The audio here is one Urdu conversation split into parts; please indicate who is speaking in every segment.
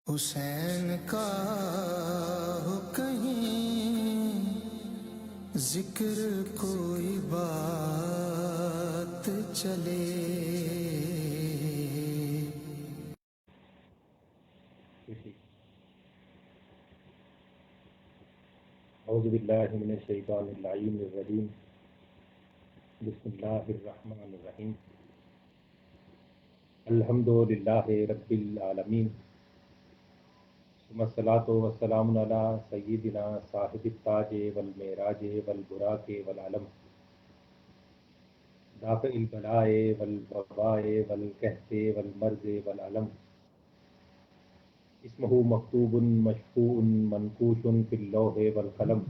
Speaker 1: حسین کا ہو کہیں ذکر کوئی بات چلے،
Speaker 2: اعوذ باللہ من الشیطان اللعین الرجیم، بسم اللہ الرحمن الرحیم، الحمد للہ رب العالمین، ثم الصلاۃ والسلام علی سیدنا صاحب التاج والمعراج والبراق والعلم، دافع البلاء والوباء والقحط والمرض والعلم، اسمہ مکتوب مشفوع منقوش فی اللوح والقلم،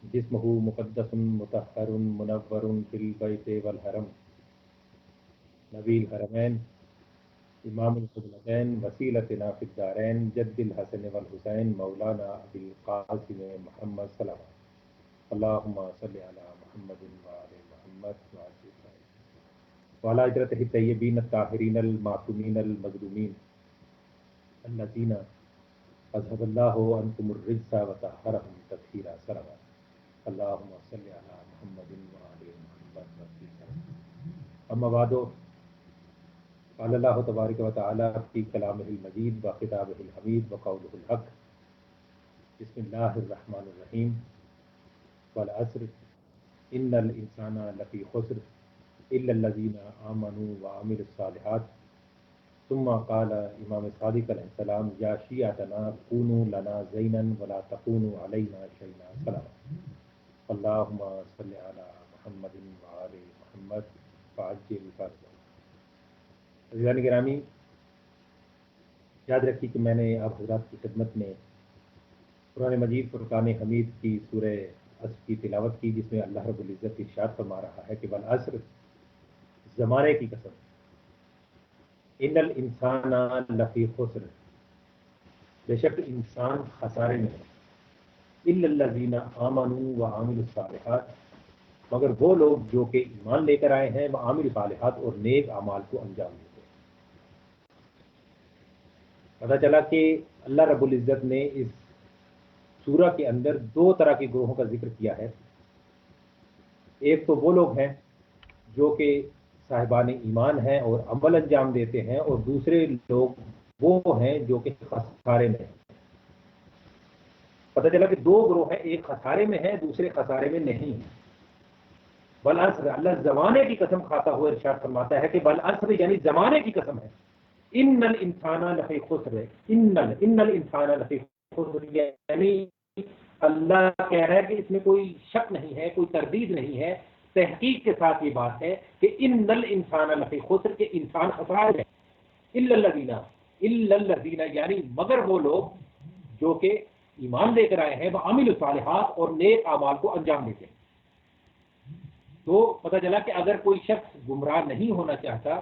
Speaker 2: جسمہ مقدس مطہر منور فی البیت والحرم، نبی الحرمین امام القبلتین وسیلتنا فی الدارین جد الحسن والحسین مولانا ابی القاسم محمد صلی اللہ اللہم صلی علی محمد وآل محمد وعلی اجرتہ الطیبین الطاہرین المعصومین المظلومین الذین اذهب اللہ عنکم الرجس وطہرہم تطہیرا صلوات اللہم صلی علی محمد وآل محمد اما بعد، قال اللہ تبارک و تعالی فی کلامہ المجید و خطابہ الحمید و قولہ الحق، بسم اللہ الرحمن الرحیم، والعصر ان الانسان لفی خسر الا الذین آمنوا وعملوا الصالحات، ثم قال امام صادق علیہ السلام یا شیعتنا کونوا لنا زینا ولا تکونوا علینا شیئا صلوات اللہم صلی علی محمد وآل محمد وعجل فرجہ۔ عزیزان گرامی، یاد رکھیے کہ میں نے آپ حضرات کی خدمت میں قرآن مجید فرقان حمید کی سورہ عصر کی تلاوت کی، جس میں اللہ رب العزت ارشاد فرما رہا ہے کہ والعصر، زمانے کی قسم، ان الانسان لفی خسر، بے شک انسان خسارے میں ہے، الا الذین آمنوا وعملوا الصالحات، مگر وہ لوگ جو کہ ایمان لے کر آئے ہیں وعملوا الصالحات، اور نیک اعمال کو انجام دیتے ہیں۔ پتہ چلا کہ اللہ رب العزت نے اس سورہ کے اندر دو طرح کے گروہوں کا ذکر کیا ہے۔ ایک تو وہ لوگ ہیں جو کہ صاحبان ایمان ہیں اور عمل انجام دیتے ہیں، اور دوسرے لوگ وہ ہیں جو کہ خسارے میں ہیں۔ پتہ چلا کہ دو گروہ ہیں، ایک خسارے میں ہے، دوسرے خسارے میں نہیں ہے۔ والعصر، اللہ زمانے کی قسم کھاتا ہوا ارشاد فرماتا ہے کہ والعصر یعنی زمانے کی قسم ہے، ان الانسان لفی خسر، ان الانسان لفی خسر، یعنی اللہ کہہ رہا ہے کہ اس میں کوئی شک نہیں ہے، کوئی تردید نہیں ہے، تحقیق کے ساتھ یہ بات ہے کہ ان الانسان لفی خسر، کے انسان خسارے میں، الا الذین یعنی مگر وہ لوگ جو کہ ایمان لے کر آئے ہیں وعملوا الصالحات، اور نیک اعمال کو انجام دیتے ہیں۔ تو پتہ چلا کہ اگر کوئی شخص گمراہ نہیں ہونا چاہتا،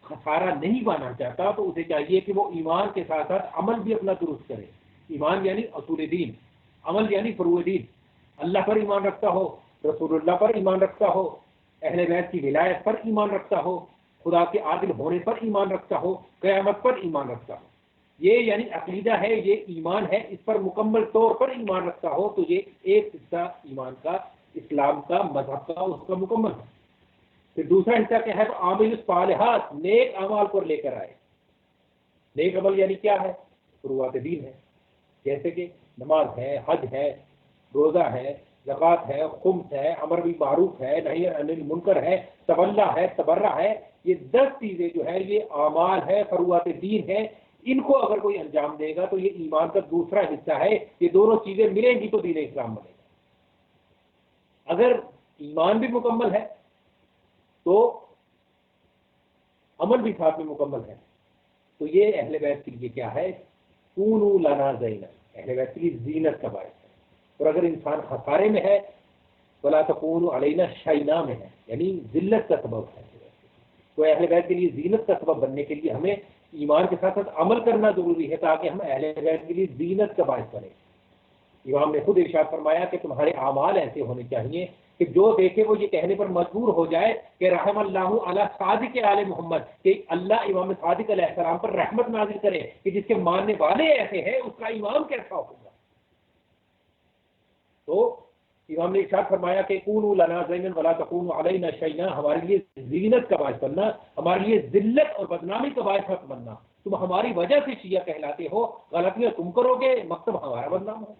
Speaker 2: خسارہ نہیں پانا چاہتا، تو اسے چاہیے کہ وہ ایمان کے ساتھ ساتھ عمل بھی اپنا درست کرے۔ ایمان یعنی اصول دین، عمل یعنی فروع دین، اللہ پر ایمان رکھتا ہو، رسول اللہ پر ایمان رکھتا ہو، اہل بیت کی ولایت پر ایمان رکھتا ہو، خدا کے عادل ہونے پر ایمان رکھتا ہو، قیامت پر ایمان رکھتا ہو۔ یہ یعنی عقیدہ ہے، یہ ایمان ہے، اس پر مکمل طور پر ایمان رکھتا ہو، تو یہ ایک حصہ ایمان کا، اسلام کا، مذہب کا، اس کا مکمل ہے۔ پھر دوسرا حصہ کیا ہے؟ تو عامل الصالحات، نیک اعمال کو لے کر آئے۔ نیک عمل یعنی کیا ہے؟ فروعات دین ہے، جیسے کہ نماز ہے، حج ہے، روزہ ہے، زکوٰۃ ہے، خمس ہے، امر بالمعروف ہے، نہی عن المنکر ہے، تولا ہے، تبرع ہے۔ یہ 10 چیزیں جو ہے یہ اعمال ہے، فروعات دین ہے۔ ان کو اگر کوئی انجام دے گا تو یہ ایمان کا دوسرا حصہ ہے۔ یہ دونوں چیزیں ملیں گی تو دین اسلام بنے گا۔ اگر ایمان بھی مکمل ہے تو عمل بھی ساتھ میں مکمل ہے، تو یہ اہل بیت کے لیے کیا ہے؟ کونوا لنا زینا، اہل بیت کے لیے زینت کا باعث ہے۔ اور اگر انسان خسارے میں ہے، ولا تکونوا علینا شیئا میں ہے، یعنی ذلت کا سبب ہے۔ تو اہل بیت کے لیے زینت کا سبب بننے کے لیے ہمیں ایمان کے ساتھ ساتھ عمل کرنا ضروری ہے، تاکہ ہم اہل بیت کے لیے زینت کا باعث بنیں۔ امام نے خود ارشاد فرمایا کہ تمہارے اعمال ایسے ہونے چاہیے کہ جو دیکھے وہ یہ کہنے پر مجبور ہو جائے کہ رحم اللہ علی صادق آل محمد، کہ اللہ امام صادق علیہ السلام پر رحمت نازل کرے کہ جس کے ماننے والے ایسے ہیں اس کا امام کیسا ہوگا۔ تو امام نے ارشاد فرمایا کہ کونوا لنا زینا ولا تکونوا علینا شیئا، ہمارے لیے زینت کا باعث بننا، ہمارے لیے ذلت اور بدنامی کا باعث مت بننا، تم ہماری وجہ سے شیعہ کہلاتے ہو، غلطیاں تم کرو گے مکتب ہمارا بدنام ہو۔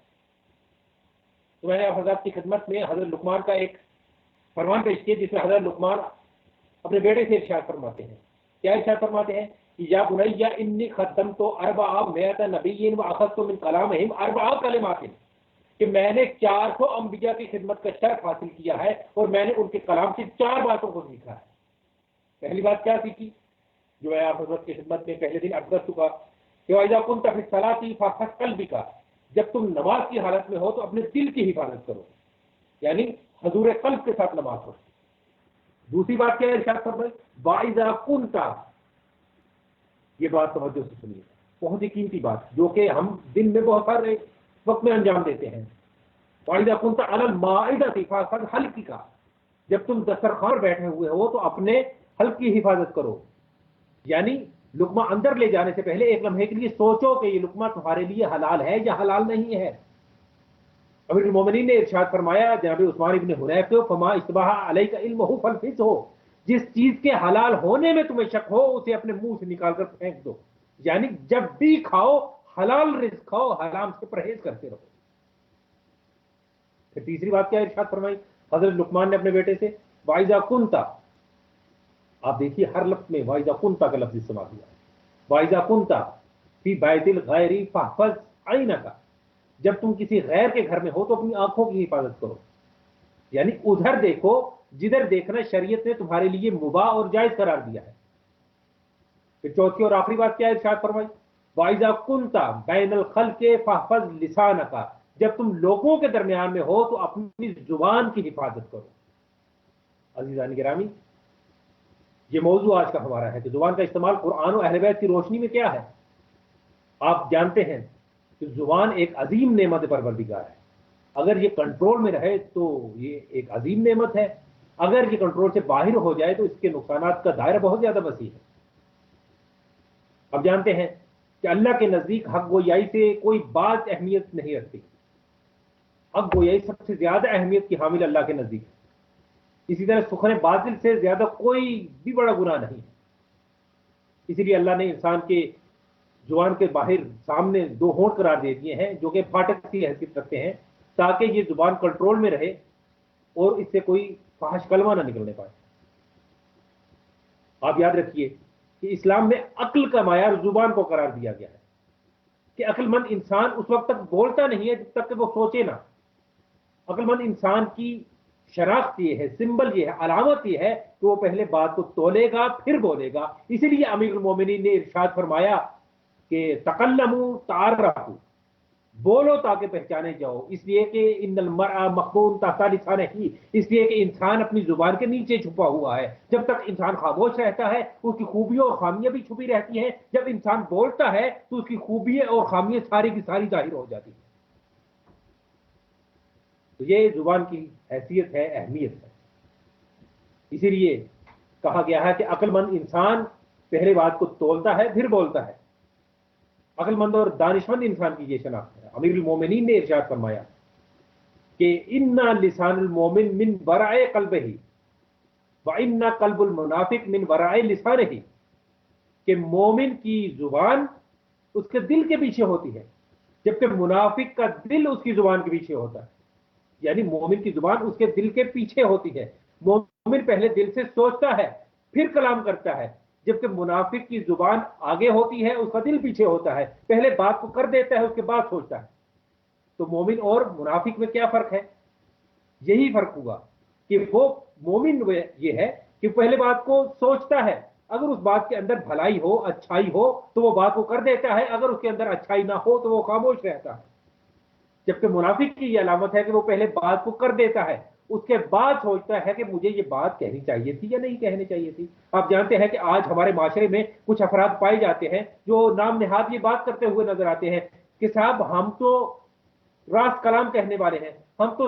Speaker 2: تو میں نے آپ حضرات کی خدمت میں حضرت لقمان کا ایک فرمان پیش کیا جس میں حضرت لقمان اپنے بیٹے سے ارشاد فرماتے ہیں، کیا ارشاد فرماتے ہیں؟ یا بنی انی خدمت اربع مئۃ نبی واخذت من کلامہم اربع کلمات، کہ میں نے 400 انبیاء کی خدمت کا شرف حاصل کیا ہے اور میں نے ان کے کلام سے 4 باتوں کو سیکھا ہے۔ پہلی بات کیا سیکھی جو ہے آپ حضرت کی خدمت میں پہلے دن عرض کر چکا کہ وَإِذَا كُنْتَ فِي الصَّلَاةِ فَاحْفَظْ قَلْبَكَ، جب تم نماز کی حالت میں ہو تو اپنے دل کی حفاظت کرو، یعنی حضور قلب کے ساتھ نماز پڑھو۔ دوسری بات کیا ہے ارشاد فرمائے؟ وَإِذَا كُنْتَ، یہ بات توجہ سے سنیے، بہت ہی قیمتی بات جو کہ ہم دن میں بہت سارے وقت میں انجام دیتے ہیں۔ وَإِذَا كُنْتَ عَلَى الْمَائِدَةِ فَاحْفَظْ حَلْقَكَ، جب تم دسترخوان پر بیٹھے ہوئے ہو تو اپنے حلق کی حفاظت کرو، یعنی لقمہ اندر لے جانے سے پہلے ایک لمحے کے لیے سوچو کہ یہ لقمہ تمہارے لیے حلال ہے یا حلال نہیں ہے۔ امیر المومنین نے ارشاد فرمایا جناب عثمان ابن حنیف کو، فما اشتبہ علیک علمہ فالفظہ، جس چیز کے حلال ہونے میں تمہیں شک ہو اسے اپنے منہ سے نکال کر پھینک دو، یعنی جب بھی کھاؤ حلال رزق کھاؤ، حرام سے پرہیز کرتے رہو۔ پھر تیسری بات کیا ارشاد فرمائی حضرت لقمان نے اپنے بیٹے سے؟ وَإِذَا كُنْتَ، آپ دیکھیے ہر لفظ میں وَإِذَا كُنْتَ کا لفظ استعمال ہوا ہے۔ وَإِذَا كُنْتَ فِي بَيْتِ الْغَيْرِ فَاحْفَظْ عَيْنَكَ، جب تم کسی غیر کے گھر میں ہو تو اپنی آنکھوں کی حفاظت کرو، یعنی ادھر دیکھو جدھر دیکھنا شریعت نے تمہارے لیے مباح اور جائز قرار دیا ہے۔ پھر چوتھی اور آخری بات کیا ارشاد فرمائی؟ وَإِذَا كُنْتَ بَيْنَ الْخَلْقِ فَاحْفَظْ لِسَانَكَ، جب تم لوگوں کے درمیان میں ہو تو اپنی زبان کی حفاظت کرو۔ عزیزان گرامی، یہ موضوع آج کا ہمارا ہے کہ زبان کا استعمال قرآن و اہل بیت کی روشنی میں کیا ہے۔ آپ جانتے ہیں کہ زبان ایک عظیم نعمت پروردگار ہے، اگر یہ کنٹرول میں رہے تو یہ ایک عظیم نعمت ہے، اگر یہ کنٹرول سے باہر ہو جائے تو اس کے نقصانات کا دائرہ بہت زیادہ وسیع ہے۔ اب جانتے ہیں کہ اللہ کے نزدیک حق گویائی سے کوئی بات اہمیت نہیں رکھتی، حق گویائی سب سے زیادہ اہمیت کی حامل اللہ کے نزدیک ہے۔ اسی طرح سخن باطل سے زیادہ کوئی بھی بڑا گناہ نہیں ہے، اسی لیے اللہ نے انسان کے زبان کے باہر سامنے 2 ہونٹ قرار دے دیے ہیں جو کہ پھاٹک کی حیثیت رکھتے ہیں، تاکہ یہ زبان کنٹرول میں رہے اور اس سے کوئی فحش کلمہ نہ نکلنے پائے۔ آپ یاد رکھیے کہ اسلام میں عقل کا معیار زبان کو قرار دیا گیا ہے، کہ عقل مند انسان اس وقت تک بولتا نہیں ہے جب تک کہ وہ سوچے نہ۔ عقل مند انسان کی شناخت یہ ہے، سمبل یہ ہے، علامت یہ ہے کہ وہ پہلے بات کو تولے گا پھر بولے گا۔ اسی لیے امیر المومنین نے ارشاد فرمایا کہ تکلموا تعارفوا، بولو تاکہ پہچانے جاؤ، اس لیے کہ ان المرء مخبون تحت لسانہ، اس لیے کہ انسان اپنی زبان کے نیچے چھپا ہوا ہے۔ جب تک انسان خاموش رہتا ہے اس کی خوبیاں اور خامیاں بھی چھپی رہتی ہیں، جب انسان بولتا ہے تو اس کی خوبیاں اور خامیاں ساری کی ساری ظاہر ہو جاتی ہیں۔ تو یہ زبان کی حیثیت ہے، اہمیت ہے۔ اسی لیے کہا گیا ہے کہ عقل مند انسان پہلے بات کو تولتا ہے پھر بولتا ہے۔ عقل مند اور دانشمند انسان کی یہ شناخت ہے۔ امیر المومنین نے ارشاد فرمایا کہ ان لسان المومن من ورع قلبہ وان قلب المنافق من ورع لسانہ، کہ مومن کی زبان اس کے دل کے پیچھے ہوتی ہے جبکہ منافق کا دل اس کی زبان کے پیچھے ہوتا ہے، یعنی مومن کی زبان اس کے دل کے پیچھے ہوتی ہے۔ مومن پہلے دل سے سوچتا ہے پھر کلام کرتا ہے، جبکہ منافق کی زبان آگے ہوتی ہے اس کا دل پیچھے ہوتا ہے، پہلے بات کو کر دیتا ہے اس کے بعد سوچتا ہے۔ تو مومن اور منافق میں کیا فرق ہے؟ یہی فرق ہوا کہ وہ مومن یہ ہے کہ پہلے بات کو سوچتا ہے، اگر اس بات کے اندر بھلائی ہو اچھائی ہو تو وہ بات کو کر دیتا ہے، اگر اس کے اندر اچھائی نہ ہو تو وہ خاموش رہتا ہے۔ جبکہ منافق کی یہ علامت ہے کہ وہ پہلے بات کو کر دیتا ہے، اس کے بعد سوچتا ہے کہ مجھے یہ بات کہنی چاہیے تھی یا نہیں کہنی چاہیے تھی۔ آپ جانتے ہیں کہ آج ہمارے معاشرے میں کچھ افراد پائے جاتے ہیں جو نام نہاد یہ بات کرتے ہوئے نظر آتے ہیں کہ صاحب ہم تو راست کلام کہنے والے ہیں، ہم تو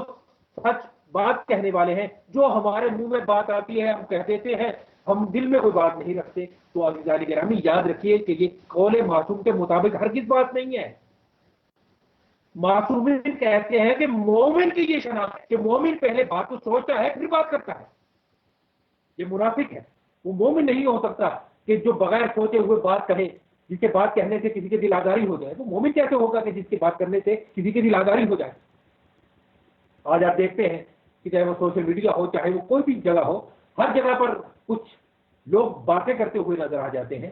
Speaker 2: سچ بات کہنے والے ہیں، جو ہمارے منہ میں بات آتی ہے ہم کہہ دیتے ہیں، ہم دل میں کوئی بات نہیں رکھتے. تو عزیزان گرامی یاد رکھیے کہ یہ قول معصوم کے مطابق ہرگز بات نہیں ہے. معصومین کہتے ہیں کہ مومن کی یہ شناخت ہے کہ مومن پہلے بات کو سوچتا ہے پھر بات کرتا ہے. یہ منافق ہے، وہ مومن نہیں ہو سکتا کہ جو بغیر سوچے ہوئے بات کہے، جس کے بات کہنے سے کسی کے دل آزاری ہو جائے. وہ مومن کیسے ہوگا کہ جس کی بات کرنے سے کسی کے دل آزاری ہو جائے؟ آج آپ دیکھتے ہیں کہ چاہے وہ سوشل میڈیا ہو، چاہے وہ کوئی بھی جگہ ہو، ہر جگہ پر کچھ لوگ باتیں کرتے ہوئے نظر آ جاتے ہیں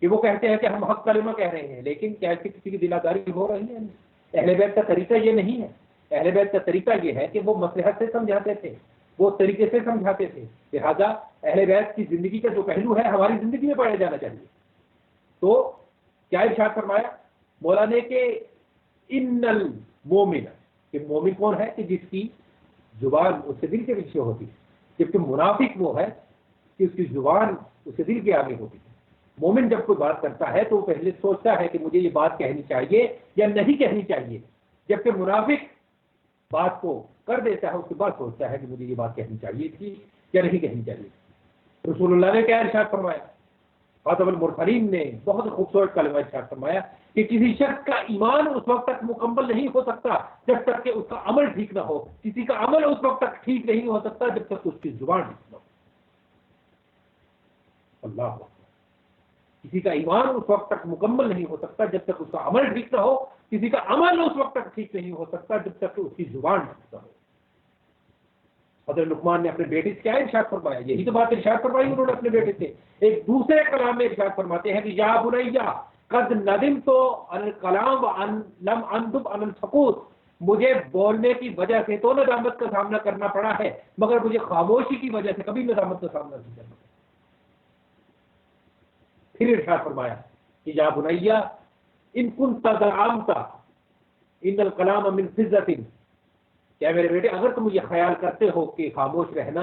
Speaker 2: کہ وہ کہتے ہیں کہ ہم حق کلمہ کہہ رہے ہیں، لیکن کیا اس کی کسی کی دل آزاری ہو رہی ہے؟ اہل بیت کا طریقہ یہ نہیں ہے. اہل بیت کا طریقہ یہ ہے کہ وہ مصلحت سے سمجھاتے تھے، وہ طریقے سے سمجھاتے تھے. لہذا اہل بیت کی زندگی کا جو پہلو ہے ہماری زندگی میں پایا جانا چاہیے. تو کیا ارشاد فرمایا مولا نے کہ ان المومن، کہ مومن کون ہے؟ کہ جس کی زبان اس کے دل کے پیچھے ہوتی ہے، جبکہ منافق وہ ہے کہ اس کی زبان اس کے دل کے آگے ہوتی ہے. مومن جب کوئی بات کرتا ہے تو وہ پہلے سوچتا ہے کہ مجھے یہ بات کہنی چاہیے یا نہیں کہنی چاہیے، جبکہ منافق بات کو کر دیتا ہے اس کے بعد سوچتا ہے کہ مجھے یہ بات کہنی چاہیے تھی یا نہیں کہنی چاہیے. رسول اللہ نے کیا ارشاد فرمایا؟ خاتم المرسلین نے بہت خوبصورت کلمہ ارشاد فرمایا کہ کسی شخص کا ایمان اس وقت تک مکمل نہیں ہو سکتا جب تک کہ اس کا عمل ٹھیک نہ ہو. کسی کا عمل اس وقت تک ٹھیک نہیں ہو سکتا جب تک اس کی زبان ٹھیک نہ ہو. اللہ اکبر. کسی کا ایمان اس وقت تک مکمل نہیں ہو سکتا جب تک اس کا عمل ٹھیک نہ ہو. کسی کا عمل اس وقت تک ٹھیک نہیں ہو سکتا جب تک کہ اس کی زبان ٹھیک نہ ہو. حضرت لقمان نے اپنے بیٹے سے کیا ارشاد فرمایا؟ یہی تو بات ارشاد فرمائی انہوں نے اپنے بیٹے سے. ایک دوسرے کلام میں ارشاد فرماتے ہیں کہ یا بنیا قد ندمت عن الکلام وان لم اندب عن السکوت، مجھے بولنے کی وجہ سے تو ندامت کا سامنا کرنا پڑا ہے، مگر مجھے خاموشی کی وجہ سے کبھی ندامت کا سامنا نہیں کرنا. پھر ارشاد فرمایا کہ یا بنیا ان کنت زعمت ان الکلام من فضة، کیا میرے بیٹے اگر تم یہ خیال کرتے ہو کہ خاموش رہنا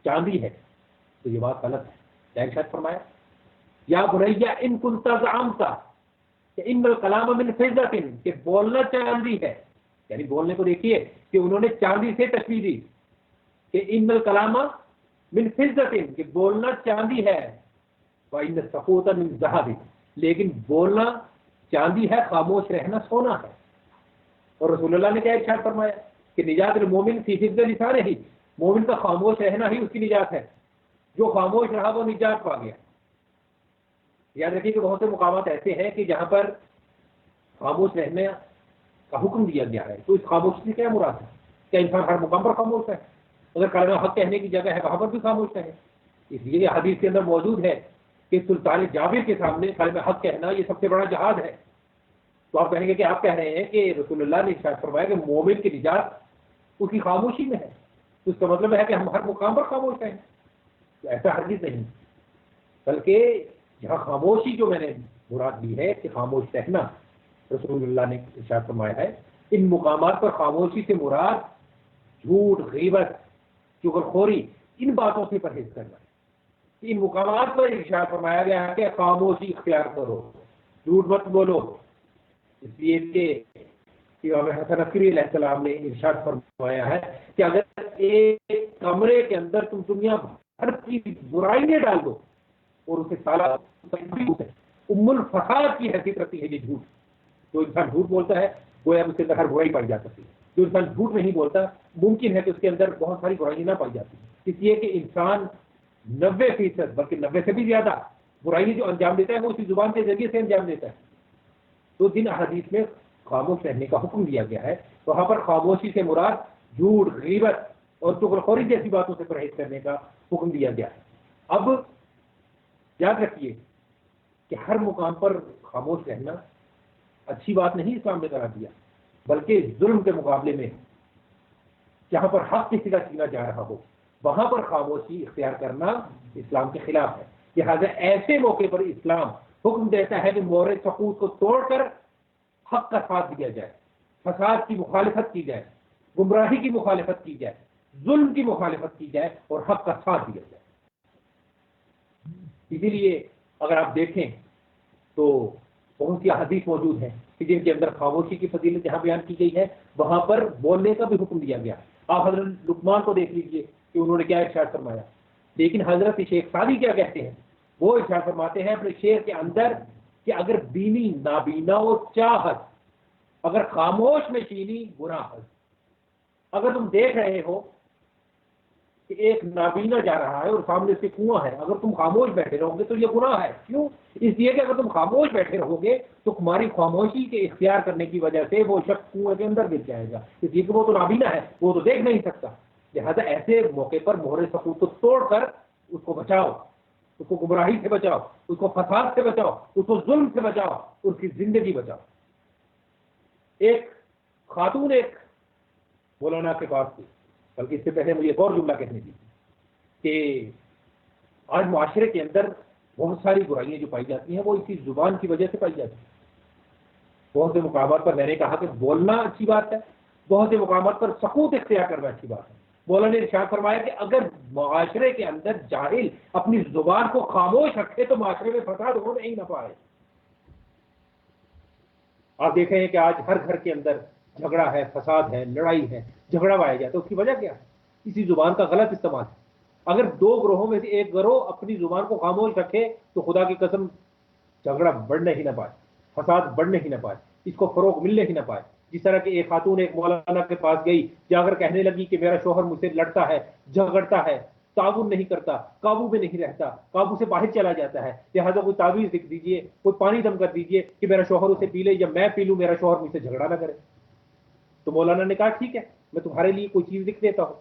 Speaker 2: چاندی ہے تو یہ بات غلط ہے. کیا ارشاد فرمایا؟ یا بنیا ان کنت زعمت کہ ان الکلام من فضة، کہ بولنا چاندی ہے. یعنی بولنے کو دیکھیے کہ انہوں نے چاندی سے تشبیہ دی کہ ان الکلام من فضة، کہ بولنا چاندی ہے. وَإِنَّ السَّكُوتَ مِنْ ذَهَبٍ، لیکن بولنا چاندی ہے، خاموش رہنا سونا ہے. اور رسول اللہ نے کیا ارشاد فرمایا کہ نجات المومن فی حفظ لسانہ، مومن کا خاموش رہنا ہی اس کی نجات ہے. جو خاموش رہا وہ نجات پا گیا. یاد رکھیے کہ بہت سے مقامات ایسے ہیں کہ جہاں پر خاموش رہنے کا حکم دیا گیا ہے. تو اس خاموشی سے کیا مراد ہے؟ کیا انسان ہر مقام پر خاموش ہے؟ اگر کلمہ حق کہنے کی جگہ ہے وہاں پر بھی خاموش رہے. اس لیے یہ حدیث کے اندر موجود ہے کہ سلطان جابر کے سامنے کلمہ حق کہنا یہ سب سے بڑا جہاد ہے. تو آپ کہیں گے کہ آپ کہہ رہے ہیں کہ رسول اللہ نے ارشاد فرمایا کہ مومن کی نجات اس کی خاموشی میں ہے، تو اس کا مطلب ہے کہ ہم ہر مقام پر خاموش رہیں. تو ایسا ہرگز نہیں، بلکہ یہاں خاموشی جو میں نے مراد لی ہے کہ خاموش رہنا، رسول اللہ نے ارشاد فرمایا ہے ان مقامات پر خاموشی سے مراد جھوٹ، غیبت، چغلخوری، ان باتوں سے پرہیز کرنا ہے. ان مقامات پر ارشاد فرمایا گیا ہے کہ خاموشی اختیار کرو، جھوٹ مت بولو. اس لیے کہ امام حسن عسکری علیہ السلام نے ارشاد فرمایا ہے کہ اگر ایک کمرے کے اندر تم دنیا بھر کی برائیاں ڈال دو اور اسے تالا، ام الفساد کی حیثیت رکھتی ہے یہ جھوٹ. جو انسان جھوٹ بولتا ہے گویا اس کے اندر ہر برائی پائی جا سکتی ہے. جو انسان جھوٹ نہیں بولتا ممکن ہے کہ اس کے اندر بہت ساری برائیاں نہ پائی جاتی. اس لیے کہ انسان 90% بلکہ 90 سے بھی زیادہ برائی جو انجام دیتا ہے وہ اسی زبان کے ذریعے سے انجام دیتا ہے. تو جن احادیث میں خاموش رہنے کا حکم دیا گیا ہے وہاں پر خاموشی سے مراد جھوٹ، غیبت اور چغلخوری جیسی باتوں سے پرہیز کرنے کا حکم دیا گیا ہے. اب یاد رکھیے کہ ہر مقام پر خاموش رہنا اچھی بات نہیں اسلام نے قرار دیا، بلکہ ظلم کے مقابلے میں جہاں پر حق کسی کا چھینا جا رہا ہو وہاں پر خاموشی اختیار کرنا اسلام کے خلاف ہے. لہٰذا ایسے موقع پر اسلام حکم دیتا ہے کہ مورد سقوط کو توڑ کر حق کا ساتھ دیا جائے، فساد کی مخالفت کی جائے، گمراہی کی مخالفت کی جائے، ظلم کی مخالفت کی جائے اور حق کا ساتھ دیا جائے. اسی لیے اگر آپ دیکھیں تو بہت سی احادیث موجود ہیں کہ جن کے اندر خاموشی کی فضیلت جہاں بیان کی گئی ہے وہاں پر بولنے کا بھی حکم دیا گیا. آپ حضرت لقمان کو دیکھ لیجئے کہ انہوں نے کیا ارشاد فرمایا. لیکن حضرت شیخ سعدی کیا کہتے ہیں؟ وہ ارشاد فرماتے ہیں اپنے شعر کے اندر کہ اگر بینی نابینا و چاہت، اگر خاموش میں چینی گناہ. اگر تم دیکھ رہے ہو کہ ایک نابینا جا رہا ہے اور سامنے سے کنواں ہے، اگر تم خاموش بیٹھے رہو گے تو یہ گناہ ہے. کیوں؟ اس لیے کہ اگر تم خاموش بیٹھے رہو گے تو تمہاری خاموشی کے اختیار کرنے کی وجہ سے وہ شخص کنویں کے اندر گر جائے گا، اس لیے کہ وہ تو نابینا ہے، وہ تو دیکھ نہیں سکتا. لہذا ایسے موقع پر مہر سکوت کو توڑ کر اس کو بچاؤ، اس کو گمراہی سے بچاؤ، اس کو فساد سے بچاؤ، اس کو ظلم سے بچاؤ، اس کی زندگی بچاؤ. ایک خاتون ایک مولانا کے پاس تھی، بلکہ اس سے پہلے مجھے ایک اور جملہ کہنے دی کہ آج معاشرے کے اندر بہت ساری برائیاں جو پائی جاتی ہیں وہ اسی زبان کی وجہ سے پائی جاتی ہیں. بہت سے مقامات پر میں نے کہا کہ بولنا اچھی بات ہے، بہت سے مقامات پر سکوت اختیار کرنا اچھی بات ہے. مولانا نے ارشاد فرمایا کہ اگر معاشرے کے اندر جاہل اپنی زبان کو خاموش رکھے تو معاشرے میں فساد ہونے ہی نہ پائے. آپ دیکھ رہے ہیں کہ آج ہر گھر کے اندر جھگڑا ہے، فساد ہے، لڑائی ہے، جھگڑا پایا جاتا ہے. اس کی وجہ کیا ہے؟ اسی زبان کا غلط استعمال ہے. اگر دو گروہوں میں سے ایک گروہ اپنی زبان کو خاموش رکھے تو خدا کی قسم جھگڑا بڑھنے ہی نہ پائے، فساد بڑھنے ہی نہ پائے، اس کو فروغ ملنے ہی نہ پائے. جس طرح کہ ایک خاتون ایک مولانا کے پاس گئی، جا کر کہنے لگی کہ میرا شوہر مجھ سے لڑتا ہے، جھگڑتا ہے، تعاون نہیں کرتا، قابو میں نہیں رہتا، قابو سے باہر چلا جاتا ہے، لہٰذا کوئی تعویذ لکھ دیجئے، کوئی پانی دم کر دیجئے کہ میرا شوہر اسے پی لے یا میں پی لوں، میرا شوہر مجھ سے جھگڑا نہ کرے. تو مولانا نے کہا ٹھیک ہے، میں تمہارے لیے کوئی چیز لکھ دیتا ہوں،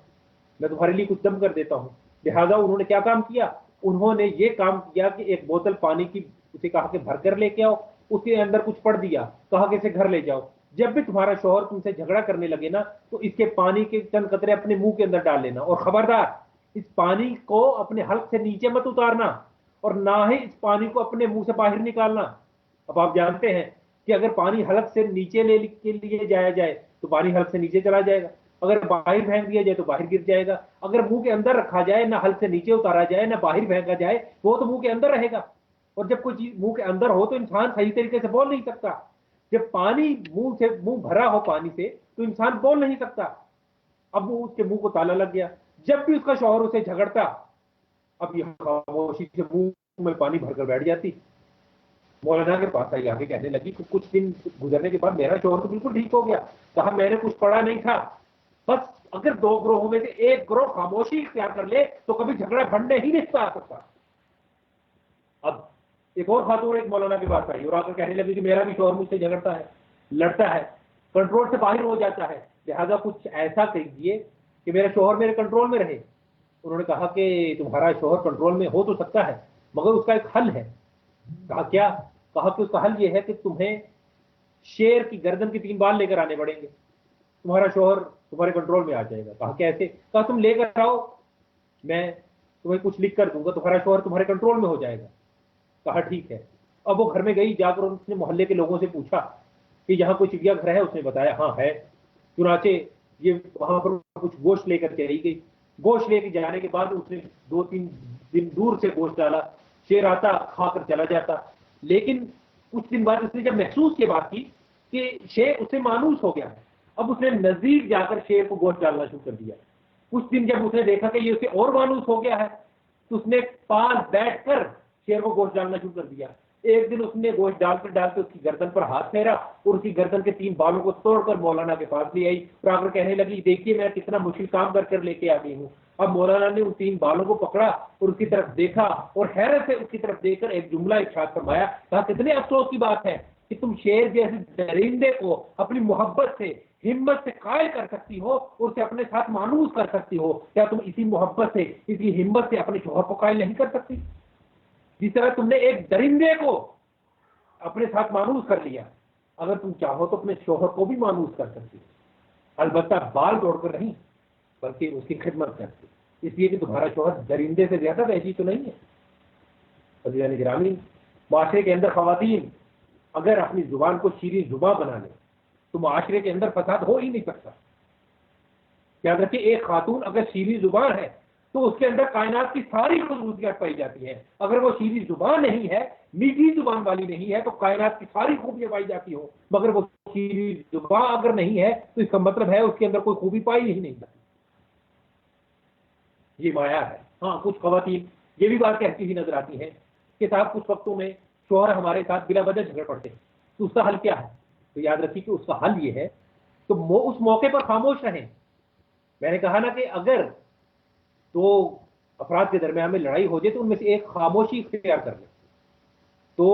Speaker 2: میں تمہارے لیے کچھ دم کر دیتا ہوں. لہٰذا انہوں نے کیا کام کیا؟ انہوں نے یہ کام کیا کہ ایک بوتل پانی کی اسے کہا کہ بھر کر لے کے آؤ، اس کے اندر کچھ پڑ دیا، کہا کہ اسے گھر لے جاؤ. جب بھی تمہارا شوہر تم سے جھگڑا کرنے لگے نا تو اس کے پانی کے چند قطرے اپنے منہ کے اندر ڈال لینا، اور خبردار اس پانی کو اپنے حلق سے نیچے مت اتارنا اور نہ ہی اس پانی کو اپنے منہ سے باہر نکالنا. اب آپ جانتے ہیں کہ اگر پانی حلق سے نیچے لے کے لیے جایا جائے تو پانی حلق سے نیچے چلا جائے گا، اگر باہر پھینک دیا جائے تو باہر گر جائے گا، اگر منہ کے اندر رکھا جائے نہ حلق سے نیچے اتارا جائے نہ باہر پھینکا جائے وہ تو منہ کے اندر رہے گا. اور جب کوئی چیز منہ کے اندر ہو تو انسان صحیح طریقے سے بول نہیں سکتا. جب پانی منہ بھرا ہو پانی سے تو انسان بول نہیں سکتا. اب وہ اس کے منہ کو تالا لگ گیا. جب بھی اس کا شوہر اسے جھگڑتا اب یہ خاموشی سے منہ میں پانی بھر کر بیٹھ جاتی. مولانا کے پاس آئی، آگے کہنے لگی کہ کچھ دن گزرنے کے بعد میرا شوہر تو بالکل ٹھیک ہو گیا. کہا میں نے کچھ پڑھا نہیں تھا، بس اگر دو گروہوں میں سے ایک گروہ خاموشی اختیار کر لے تو کبھی جھگڑا بڑھنے ہی نہیں پا سکتا. اب ایک اور خاتون ایک مولانا کے پاس آئی اور آ کر کہنے لگی کہ میرا بھی شوہر مجھ سے جھگڑتا ہے، لڑتا ہے، کنٹرول سے باہر ہو جاتا ہے، لہذا کچھ ایسا کہیے کہ میرا شوہر میرے کنٹرول میں رہے. انہوں نے کہا کہ تمہارا شوہر کنٹرول میں ہو تو سکتا ہے مگر اس کا ایک حل ہے. کہا کیا؟ کہا کہ اس کا حل یہ ہے کہ تمہیں شیر کی گردن کے 3 بال لے کر آنے پڑیں گے، تمہارا شوہر تمہارے کنٹرول میں آ جائے گا. کہا کیسے؟ کہا تم لے کر آؤ، میں تمہیں کچھ لکھ کر دوں گا، تمہارا شوہر تمہارے کنٹرول میں ہو جائے گا. کہا ٹھیک ہے. اب وہ گھر میں گئی، جا کر اس نے محلے کے لوگوں سے پوچھا کہ یہاں کوئی چڑیا گھر ہے؟ اس نے بتایا ہاں ہے. چنانچہ یہ وہاں پر کچھ گوشت لے کر چلی گئی. گوشت لے کے جانے کے بعد اس نے 2-3 دن دور سے گوشت ڈالا، شیر آتا کھا کر چلا جاتا. لیکن کچھ دن بعد اس نے جب محسوس یہ بات کی کہ شیر اس سے مانوس ہو گیا ہے، اب اس نے نزدیک جا کر شیر کو گوشت ڈالنا شروع کر دیا. کچھ دن جب اس نے دیکھا کہ یہ اسے اور مانوس ہو گیا ہے تو اس نے پاس بیٹھ کر شیر کو گوشت ڈالنا شروع کر دیا. ایک دن اس نے گوشت ڈالتے اس کی گردن پر ہاتھ پھیرا اور اس کی گردن کے 3 بالوں کو توڑ کر مولانا کے پاس لے آئی اور آ کر کہنے لگی دیکھیے میں کتنا مشکل کام کر لے کے آ گئی ہوں. اب مولانا نے ان 3 بالوں کو پکڑا اور اس کی طرف دیکھا اور حیرت سے اس کی طرف دیکھ کر ایک جملہ ارشاد فرمایا. کہا کتنے افسوس کی بات ہے کہ تم شیر جیسے درندے کو اپنی محبت سے ہمت سے قائل کر سکتی ہو اور اسے اپنے ساتھ مانوس کر سکتی ہو، کیا تم اسی محبت سے اسی ہمت سے اپنے شوہر کو قائل نہیں کر سکتی؟ جس طرح تم نے ایک درندے کو اپنے ساتھ مانوس کر لیا، اگر تم چاہو تو اپنے شوہر کو بھی مانوس کر سکتی، البتہ بال توڑ کر نہیں بلکہ اس کی خدمت کرتی، اس لیے کہ تمہارا شوہر درندے سے زیادہ وحشی تو نہیں ہے. عزیزان گرامی، معاشرے کے اندر خواتین اگر اپنی زبان کو شیریں زباں بنا لیں تو معاشرے کے اندر فساد ہو ہی نہیں سکتا. یاد رکھیے ایک خاتون اگر شیریں زبان ہے تو اس کے اندر کائنات کی ساری خصوصیات پائی جاتی ہیں. اگر وہ شیریں زبان نہیں ہے، میٹھی زبان والی نہیں ہے تو کائنات کی ساری خوبیاں پائی جاتی ہوں، مگر وہ شیریں زبان اگر نہیں ہے تو اس کا مطلب ہے اس کے اندر کوئی خوبی پائی ہی نہیں جاتی. یہ مایا ہے. ہاں کچھ خواتین یہ بھی بات کہتی ہوئی نظر آتی ہیں کہ صاحب کچھ وقتوں میں شوہر ہمارے ساتھ بلا وجہ جھگڑ پڑتے ہیں، تو اس کا حل کیا ہے؟ تو یاد رکھیے کہ اس کا حل یہ ہے تو اس موقع پر خاموش رہیں. میں نے کہا نا کہ اگر دو افراد کے درمیان میں لڑائی ہو جائے تو ان میں سے ایک خاموشی اختیار کر لے. تو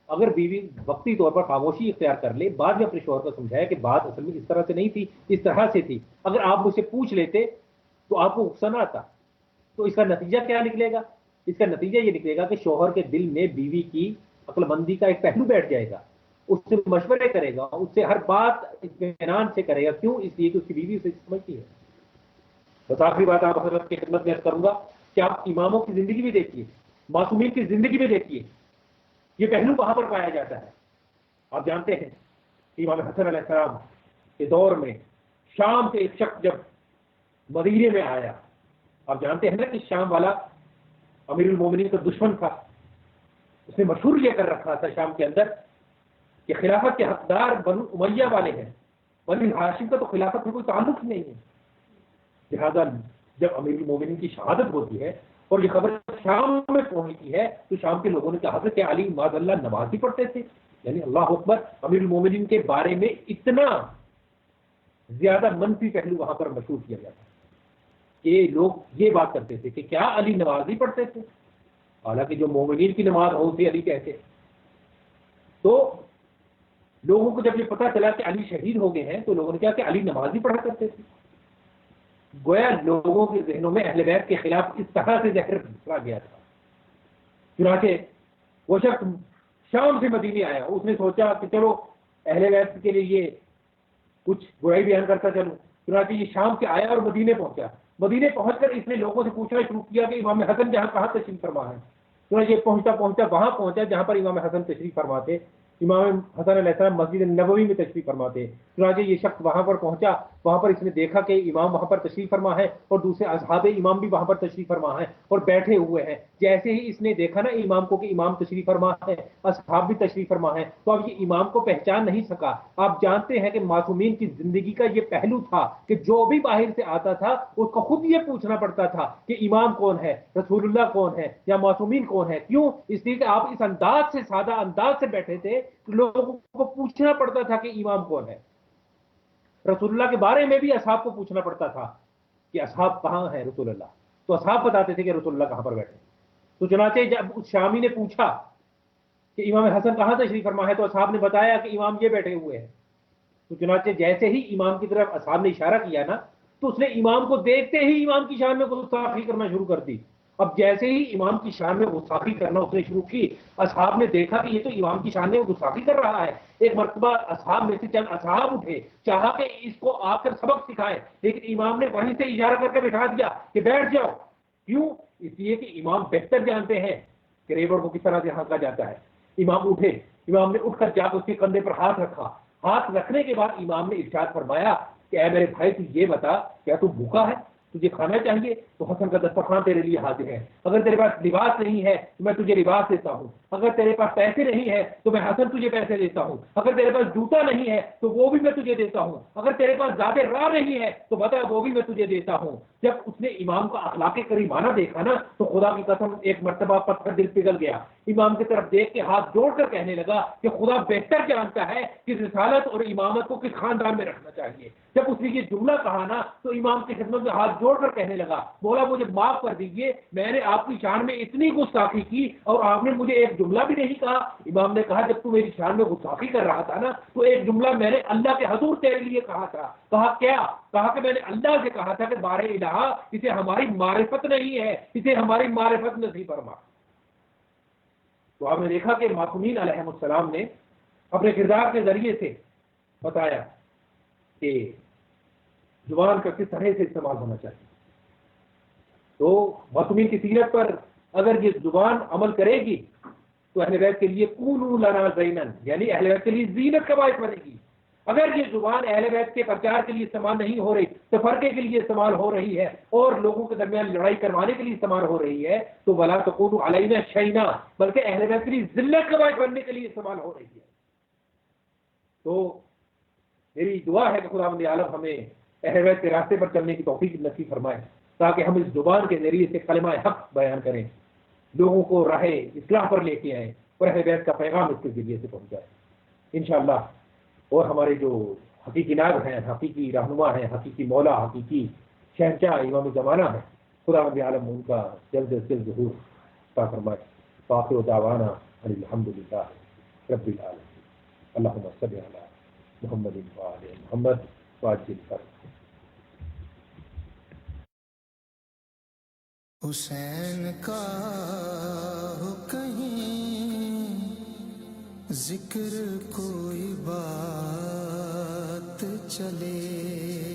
Speaker 2: اگر بیوی وقتی طور پر خاموشی اختیار کر لے، بعد میں اپنے شوہر کو سمجھایا کہ بات اصل میں اس طرح سے نہیں تھی، اس طرح سے تھی، اگر آپ مجھ سے پوچھ لیتے تو آپ کو غصہ نہ آتا. تو اس کا نتیجہ کیا نکلے گا؟ اس کا نتیجہ یہ نکلے گا کہ شوہر کے دل میں بیوی کی عقل مندی کا ایک پہلو بیٹھ جائے گا، اس سے مشورے کرے گا، اس سے ہر بات اطمینان سے کرے گا. کیوں؟ اس لیے کہ اس کی بیوی اسے سمجھتی ہے. بس آخری بات آپ حضرت کی خدمت میں عرض کروں گا کہ آپ اماموں کی زندگی بھی دیکھیے، معصومین کی زندگی بھی دیکھیے، یہ پہلو وہاں پر پایا جاتا ہے. آپ جانتے ہیں کہ امام حسن علیہ السلام کے دور میں شام سے ایک شخص جب مدینے میں آیا، آپ جانتے ہیں نا کہ شام والا امیر المومنین کا دشمن تھا، اس نے مشہور یہ کر رکھا تھا شام کے اندر کہ خلافت کے حقدار بنو امیہ والے ہیں، بنو ہاشم کا تو خلافت میں کوئی تعلق ہی نہیں ہے. لہذا جب امیر المومنین کی شہادت ہوتی ہے اور یہ خبر شام میں پہنچتی ہے تو شام کے لوگوں نے کہا کہ علی معاذ اللہ نماز ہی پڑھتے تھے. یعنی اللہ اکبر، امیر المومنین کے بارے میں اتنا زیادہ منفی پہلو وہاں پر مشہور کیا جاتا ہے کہ لوگ یہ بات کرتے تھے کہ کیا علی نماز ہی پڑھتے تھے، حالانکہ جو مومنین کی نماز ہو اسے علی کہتے. تو لوگوں کو جب یہ پتا چلا کہ علی شہید ہو گئے ہیں تو لوگوں نے کہا کہ علی نماز ہی پڑھا کرتے تھے. گویا لوگوں کے ذہنوں میں اہل بیت کے خلاف اس طرح سے زہر پھیلا گیا تھا. چنانچہ وہ شخص شام سے مدینے آیا، اس نے سوچا کہ چلو اہل بیت کے لیے یہ کچھ برائی بیان کرتا چلوں. چنانچہ یہ شام سے آیا اور مدینے پہنچا. مدینے پہنچ کر اس نے لوگوں سے پوچھنا شروع کیا کہ امام حسن جہاں کہاں تشریف فرما ہے. چنانچہ یہ پہنچتا وہاں پہنچا جہاں پر امام حسن تشریف فرما تھے. امام حسن علیہ السلام مسجد نبوی میں تشریف فرما تھے. چنانچہ یہ شخص وہاں پر پہنچا، وہاں پر اس نے دیکھا کہ امام وہاں پر تشریف فرما ہے اور دوسرے اصحاب امام بھی وہاں پر تشریف فرما ہے اور بیٹھے ہوئے ہیں. جیسے ہی اس نے دیکھا نا امام کو کہ امام تشریف فرما ہے، اصحاب بھی تشریف فرما ہے، تو اب یہ امام کو پہچان نہیں سکا. آپ جانتے ہیں کہ معصومین کی زندگی کا یہ پہلو تھا کہ جو بھی باہر سے آتا تھا اس کو خود یہ پوچھنا پڑتا تھا کہ امام کون ہے، رسول اللہ کون ہے، یا معصومین کون ہے. کیوں؟ اس لیے کہ آپ اس انداز سے، سادہ انداز سے بیٹھے تھے، لوگوں کو پوچھنا پڑتا تھا کہ امام کون ہے. رسول اللہ کے بارے میں بھی اصحاب کو پوچھنا پڑتا تھا کہ اصحاب کہاں ہیں رسول اللہ، تو اصحاب بتاتے تھے کہ رسول اللہ کہاں پر بیٹھے. تو چنانچہ جب اس شامی نے پوچھا کہ امام حسن کہاں تشریف فرما ہے تو اصحاب نے بتایا کہ امام یہ بیٹھے ہوئے ہیں. تو چنانچہ جیسے ہی امام کی طرف اصحاب نے اشارہ کیا نا تو اس نے امام کو دیکھتے ہی امام کی شان میں گستاخی کرنا شروع کر دی. اب جیسے ہی امام کی شان میں گستاخی کرنا اس نے شروع کی، اصحاب نے دیکھا کہ یہ تو امام کی شان میں گستاخی کر رہا ہے. ایک مرتبہ اصحاب میں سے چند اصحاب اٹھے، چاہا کہ اس کو آ کر سبق سکھائے، لیکن امام نے وہیں سے اشارہ کر کے بٹھا دیا کہ بیٹھ جاؤ. کیوں؟ اس لیے کہ امام بہتر جانتے ہیں کہ ریوڑ کو کس طرح سے ہانکا جاتا ہے. امام اٹھے، امام نے اٹھ کر جا کر اس کے کندھے پر ہاتھ رکھا. ہاتھ رکھنے کے بعد امام نے ارشاد فرمایا کہ اے میرے بھائی تو یہ بتا کیا تو بھوکا ہے، تجھے کھانا چاہیے؟ تو حسن کا دسترخوان تیرے لیے حاضر ہے. اگر تیرے پاس لباس نہیں ہے تو میں تجھے لباس دیتا ہوں. اگر تیرے پاس پیسے نہیں ہے تو میں حسن تجھے پیسے دیتا ہوں. اگر تیرے پاس جوتا نہیں ہے تو وہ بھی میں تجھے دیتا ہوں. اگر تیرے پاس زیادہ راہ نہیں ہے تو بتا وہ بھی میں تجھے دیتا ہوں. جب اس نے امام کا اخلاق کریمانہ دیکھا نا تو خدا کی قسم ایک مرتبہ پتھر دل پگھل گیا. امام کی طرف دیکھ کے ہاتھ جوڑ کر کہنے لگا کہ خدا بہتر جانتا ہے کہ رسالت اور امامت کو کس خاندان میں رکھنا چاہیے. جب اس نے یہ جملہ کہا نا تو امام کی خدمت میں ہاتھ جوڑ کر کہنے لگا مولا مجھے معاف کر دیجیے، میں نے آپ کی شان میں اتنی گستاخی کی اور آپ نے مجھے ایک جملہ بھی نہیں کہا. امام نے کہا جب تو میری شان میں گستاخی کر رہا تھا نا تو ایک جملہ میں نے اللہ کے حضور تیرے لیے کہا تھا. کہا کیا؟ کہا کہ میں نے اللہ سے کہا تھا کہ بار الہ اسے ہماری معرفت نہیں ہے، اسے ہماری معرفت نصیب فرما. تو آپ نے دیکھا کہ معصومین علیہ السلام نے اپنے کردار کے ذریعے سے بتایا کہ زبان کا کس طرح سے استعمال ہونا چاہیے. تو معصومین کی سیرت پر اگر یہ زبان عمل کرے گی تو اہل بیت کے لیے کونوا لنا زینا، یعنی اہل بیت کے لیے زینت کا باعث بنے گی. اگر یہ زبان اہل بیت کے پرچار کے لیے استعمال نہیں ہو رہی، تفرقے کے لیے استعمال ہو رہی ہے اور لوگوں کے درمیان لڑائی کروانے کے لیے استعمال ہو رہی ہے، تو ولا تقولوا علینا شیئا، بلکہ اہل بیت کے لیے ذلت کا باعث بننے کے لیے استعمال ہو رہی ہے۔ تو میری دعا ہے کہ خداوند عالم ہمیں اہل بیت کے راستے پر چلنے کی توفیق نصیب فرمائے، تاکہ ہم اس زبان کے ذریعے سے کلمہ حق بیان کریں، لوگوں کو راہ اصلاح پر لے کے آئیں اور اہل بیت کا پیغام اس کے ذریعے سے پہنچائیں انشاءاللہ۔ اور ہمارے جو حقیقی نائب ہیں، حقیقی رہنما ہیں، حقیقی مولا، حقیقی شہنشاہ امام زمانہ ہیں، خداوند عالم ان کا جلد از جلد ظہور عطا فرمائے۔ فآخر دعوانا ان الحمدللہ رب العالمین۔ اللہم صل علی محمد وآل محمد وعجل فرجہ۔
Speaker 1: حسین کا ہو کہیں ذکر کوئی بات چلے،